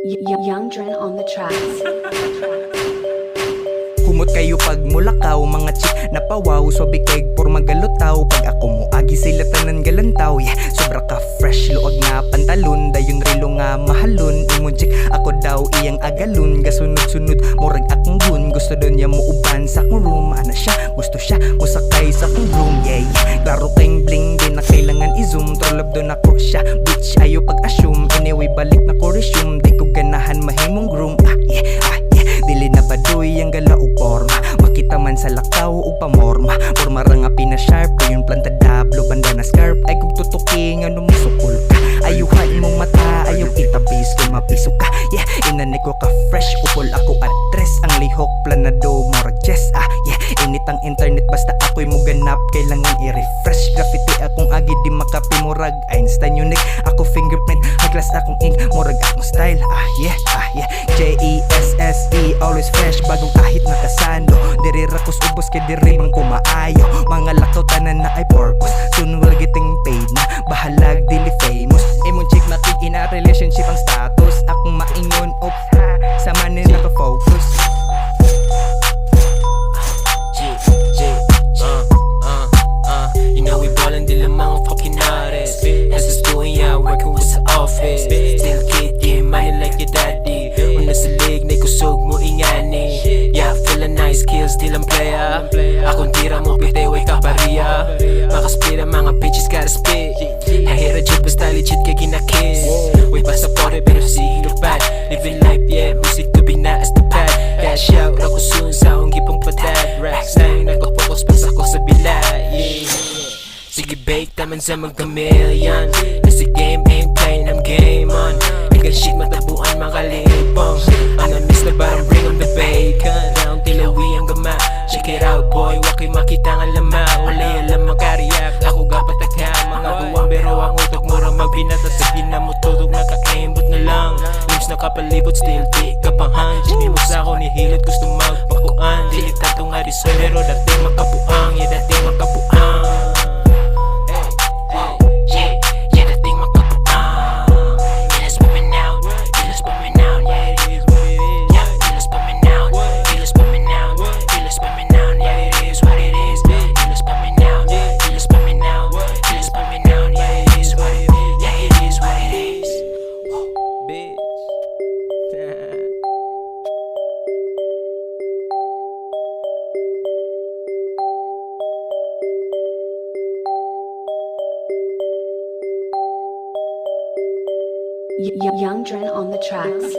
Young Dren on the tracks. Humot kayo pag mulakaw, mga chic na pawaw, swabe kayg, purma galutaw. Pag ako muagi, sila tanan galantaw. Yeah, sobra ka fresh, luag nga pantalon, dayun relo nga mahalon. Imong chic, ako daw iyang agalon, gasunod murag akong gun. Gusto doon niya mo uban sa akong room, ana siya, gusto siya musakay sa akong room. Yeah, klaro kayong bling, din na kailangan i-zoom. Trolab doon ako siya, bitch ayo pag-assume. Anyway, balik na ko resume, di ko ganahan mahimong groom. Dili na baduy ang gala o porma, makita man sa lakaw o pamorma. Porma ra nga pinasharp, kayon planta dablo, banda na scarp. Ay kung tutuking ano mo sukol ka, ayuhan mong mata, ayaw itabis kung mapiso ka. Yeah, inanay ko ka fresh, upol ako address. Ang lihok planado, murag chess. Yeah, init ang internet basta ako'y mo ganap, kailangan i-refresh. Graffiti akong agi, di makapi murag Einstein unique. Ako fingerprint, haglas akong ink, murag akong style. Yeah, JESSE, always fresh, bagong kahit nakasando. Diri rakos ubos kay diri bang kumaayo. Mga lakaw tanan na ay purpose, soon will getting paid na, bahalag dili famous. Imong chick matig in a relationship ang status. Akong maingon up, sa manin nakafocus. You know we ballin' di lang mga fucking artists. As doing ya, working with the office. Still kid, yeah, money like your daddy. Una sa lig, na kusog mo ingani. Yeah, feelin' nice skills, di lang playa. Akong tira mo, biteway ka pariya. Makaspira mga bitches gotta spit. Hahira jud basta legit kay ginakiss. Way pasapore pero sigilo bad. Living life, yeah, music to be na as the pad. Cash out, ako soon sa akong gipong patad. Racks na yung nagpa-focus pas ako sa bila, yeah. Sige bake, taman sa magkamilyan. Nasa game, ain't playing, I'm game on. Ikaw shit, matabuan, makalipong. Miss na parang bring on the bacon. Down tilawi ang gama, check it out boy. Wakay makita nga lama, wala alam makariyak. Ako gapatagha, mga buwang pero ang utok murang magbinata. Sa ginamo tutog, nakakaimbot na lang. Limbs nakapalibot, still di kapahang. Jimmy mo sa ako, nihilot, gusto magpakuan. Dili tato nga riso, pero dati makapuang. Yeah, dati makapuang. Young Dren on the tracks.